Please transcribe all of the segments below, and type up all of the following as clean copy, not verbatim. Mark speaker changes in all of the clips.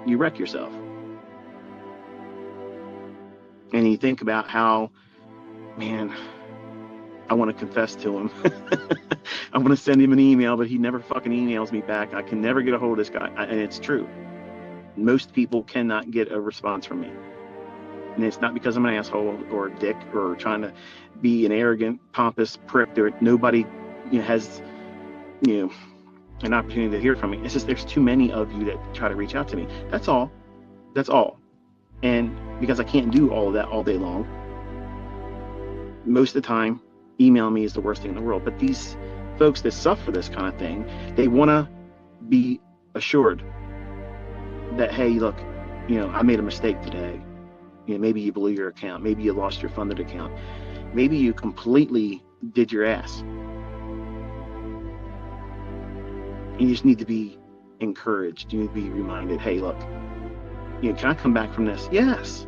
Speaker 1: you wreck yourself. And you think about how, man, I want to confess to him. I want to send him an email, but he never fucking emails me back. I can never get a hold of this guy. And it's true. Most people cannot get a response from me. And it's not because I'm an asshole or a dick or trying to be an arrogant, pompous prick. Nobody has, an opportunity to hear from me. It's just there's too many of you that try to reach out to me. That's all. That's all. And because I can't do all of that all day long, most of the time, email me is the worst thing in the world. But these folks that suffer this kind of thing, they want to be assured that, hey, look, I made a mistake today. Maybe you blew your account. Maybe you lost your funded account. Maybe you completely did your ass. You just need to be encouraged. You need to be reminded, hey, look, can I come back from this? Yes.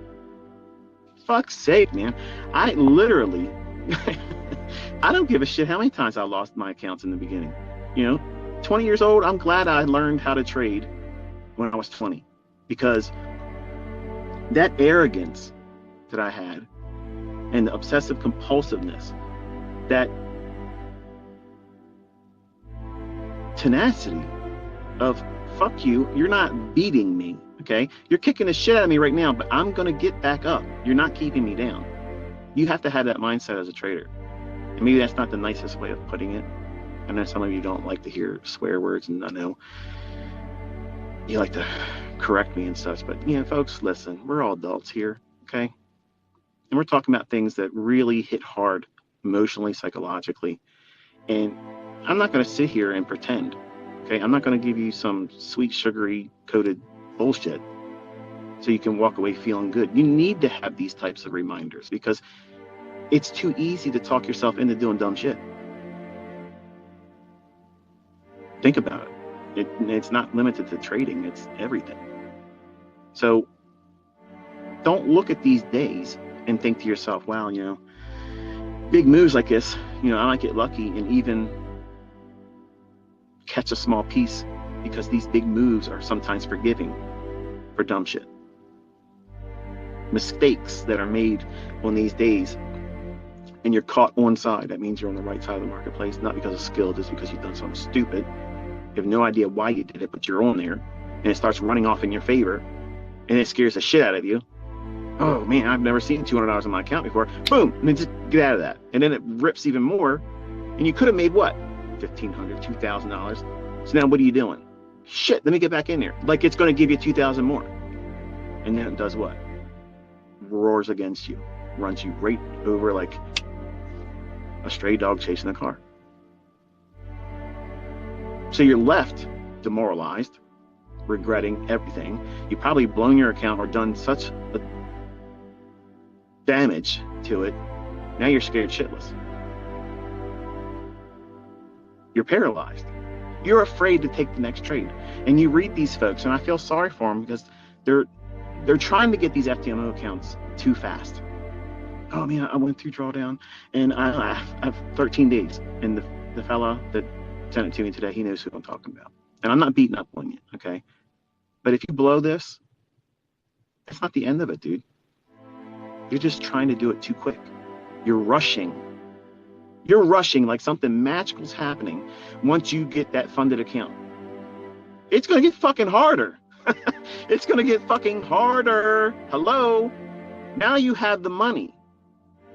Speaker 1: Fuck's sake, man. I literally, I don't give a shit how many times I lost my accounts in the beginning. 20 years old, I'm glad I learned how to trade when I was 20, because that arrogance that I had and the obsessive compulsiveness, that tenacity of fuck you, you're not beating me, okay? You're kicking the shit out of me right now, but I'm gonna get back up. You're not keeping me down. You have to have that mindset as a trader. And maybe that's not the nicest way of putting it. I know some of you don't like to hear swear words, and I know you like to correct me and such, but folks, listen, we're all adults here, okay? And we're talking about things that really hit hard emotionally, psychologically. And I'm not going to sit here and pretend, okay? I'm not going to give you some sweet, sugary coated bullshit so you can walk away feeling good. You need to have these types of reminders, because it's too easy to talk yourself into doing dumb shit. Think about it. It's not limited to trading, it's everything. So don't look at these days and think to yourself, wow, big moves like this, I might get lucky and even catch a small piece, because these big moves are sometimes forgiving for dumb shit. Mistakes that are made on these days, and you're caught on side, that means you're on the right side of the marketplace, not because of skill, just because you've done something stupid. You have no idea why you did it, but you're on there, and it starts running off in your favor, and it scares the shit out of you. Oh man, I've never seen $200 in my account before. Boom, and then just get out of that. And then it rips even more, and you could have made what? $1,500, $2,000. So now what are you doing? Shit, let me get back in there. Like it's going to give you 2,000 more. And then it does what? Roars against you, runs you right over like a stray dog chasing a car. So you're left demoralized, regretting everything. You've probably blown your account or done such a damage to it. Now you're scared shitless. You're paralyzed. You're afraid to take the next trade. And you read these folks, and I feel sorry for them, because they're trying to get these FTMO accounts too fast. Oh man, I went through drawdown and I have 13 days. And the fella that sent it to me today, he knows who I'm talking about. And I'm not beating up on you, okay? But if you blow this, it's not the end of it, dude. You're just trying to do it too quick. You're rushing. You're rushing like something magical's happening once you get that funded account. It's going to get fucking harder. It's going to get fucking harder. Hello? Now you have the money.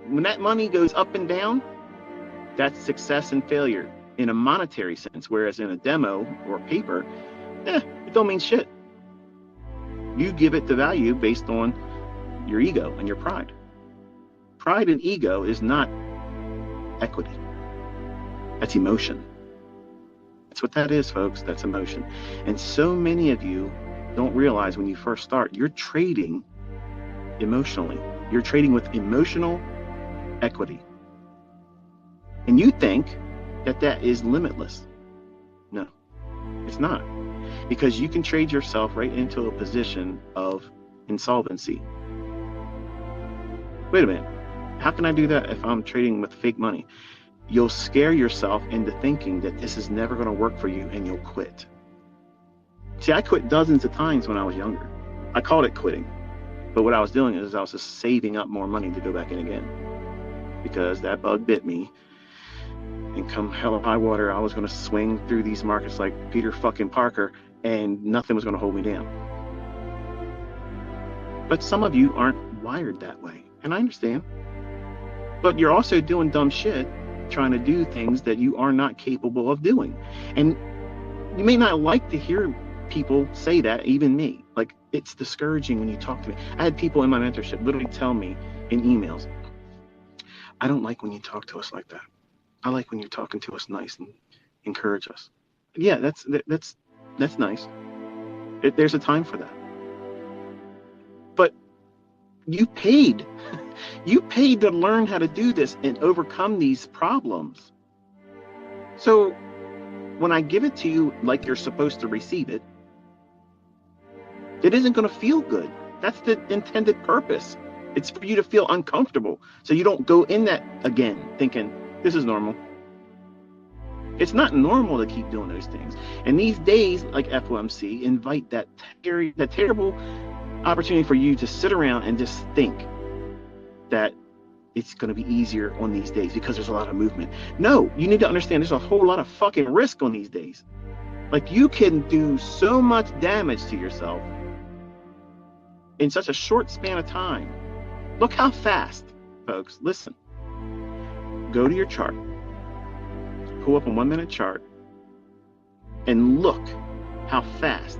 Speaker 1: When that money goes up and down, that's success and failure in a monetary sense. Whereas in a demo or paper, it don't mean shit. You give it the value based on your ego and your pride. Pride and ego is not equity. That's emotion. That's what that is, folks. That's emotion. And so many of you don't realize when you first start, you're trading emotionally. You're trading with emotional equity. And you think that that is limitless. No, it's not. Because you can trade yourself right into a position of insolvency. Wait a minute. How can I do that if I'm trading with fake money? You'll scare yourself into thinking that this is never going to work for you, and you'll quit. See, I quit dozens of times when I was younger. I called it quitting. But what I was doing is I was just saving up more money to go back in again. Because that bug bit me. And come hell or high water, I was going to swing through these markets like Peter fucking Parker, and nothing was going to hold me down. But some of you aren't wired that way, and I understand. But you're also doing dumb shit, trying to do things that you are not capable of doing. And you may not like to hear people say that, even me. Like, it's discouraging when you talk to me. I had people in my mentorship literally tell me in emails, I don't like when you talk to us like that. I like when you're talking to us nice and encourage us. Yeah, that's nice. There's a time for that. But you paid. You paid to learn how to do this and overcome these problems. So when I give it to you like you're supposed to receive it, it isn't going to feel good. That's the intended purpose. It's for you to feel uncomfortable, so you don't go in that again thinking, this is normal. It's not normal to keep doing those things. And these days, like FOMC, invite that terrible opportunity for you to sit around and just think that it's going to be easier on these days because there's a lot of movement. No, you need to understand there's a whole lot of fucking risk on these days. Like, you can do so much damage to yourself in such a short span of time. Look how fast, folks. Listen. Go to your chart. Pull up a 1 minute chart and look how fast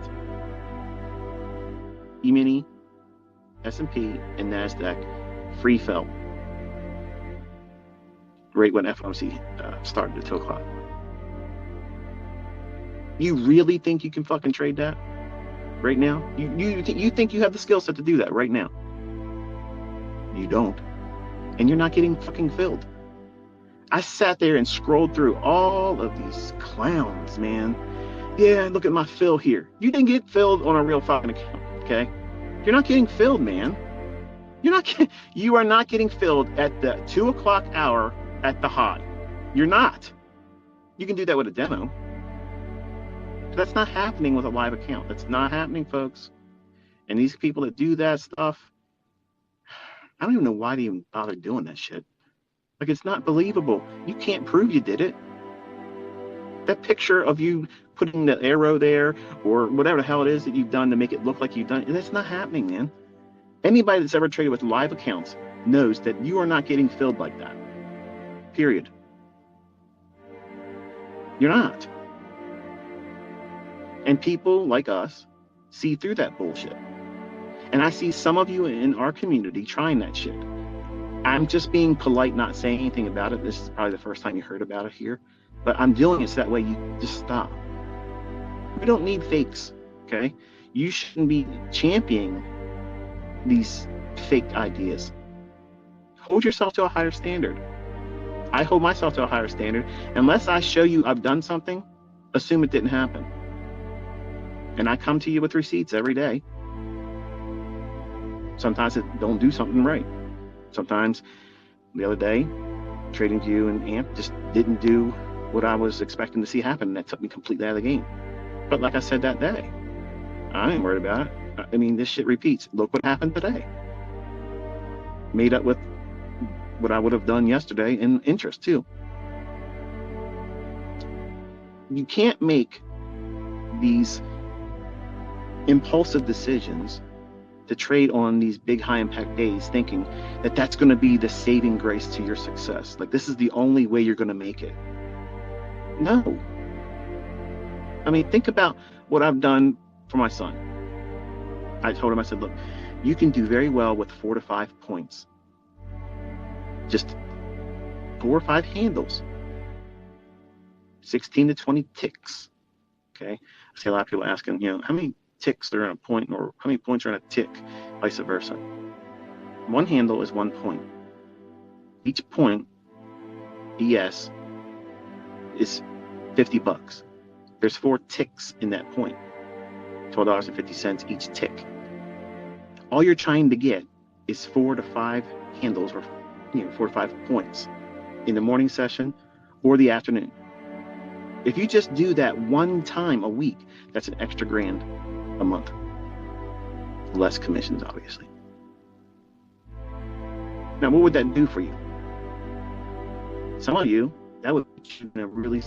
Speaker 1: E-mini, S&P, and NASDAQ free fell right when FOMC started at 2 o'clock. You really think you can fucking trade that right now? You think you have the skill set to do that right now? You don't. And you're not getting fucking filled. I sat there and scrolled through all of these clowns, man. Yeah, look at my fill here. You didn't get filled on a real fucking account, okay? You're not getting filled, man. You are not getting filled at the 2 o'clock hour at the high. You're not. You can do that with a demo. But that's not happening with a live account. That's not happening, folks. And these people that do that stuff, I don't even know why they even bother doing that shit. Like, it's not believable. You can't prove you did it. That picture of you putting the arrow there or whatever the hell it is that you've done to make it look like you've done it, that's not happening, man. Anybody that's ever traded with live accounts knows that you are not getting filled like that. Period. You're not. And people like us see through that bullshit. And I see some of you in our community trying that shit. I'm just being polite, not saying anything about it. This is probably the first time you heard about it here. But I'm doing it so that way you just stop. We don't need fakes, okay? You shouldn't be championing these fake ideas. Hold yourself to a higher standard. I hold myself to a higher standard. Unless I show you I've done something, assume it didn't happen. And I come to you with receipts every day. Sometimes it don't do something right. Sometimes the other day, TradingView and AMP just didn't do what I was expecting to see happen. And that took me completely out of the game. But like I said that day, I ain't worried about it. I mean, this shit repeats. Look what happened today. Made up with what I would have done yesterday in interest too. You can't make these impulsive decisions to trade on these big high impact days thinking that that's going to be the saving grace to your success. Like, this is the only way you're going to make it. No. I mean, think about what I've done for my son. I told him, I said, look, you can do very well with 4 to 5 points. Just 4 or 5 handles. 16 to 20 ticks. Okay. I see a lot of people asking, how many ticks are in a point, or how many points are in a tick, vice versa. 1 handle is 1 point. Each point, ES, is $50. There's 4 ticks in that point. $12.50 each tick. All you're trying to get is 4 to 5 handles, or 4 to 5 points in the morning session or the afternoon. If you just do that one time a week, that's an extra grand a month. Less commissions, obviously. Now, what would that do for you? Some of you, that would put you in a really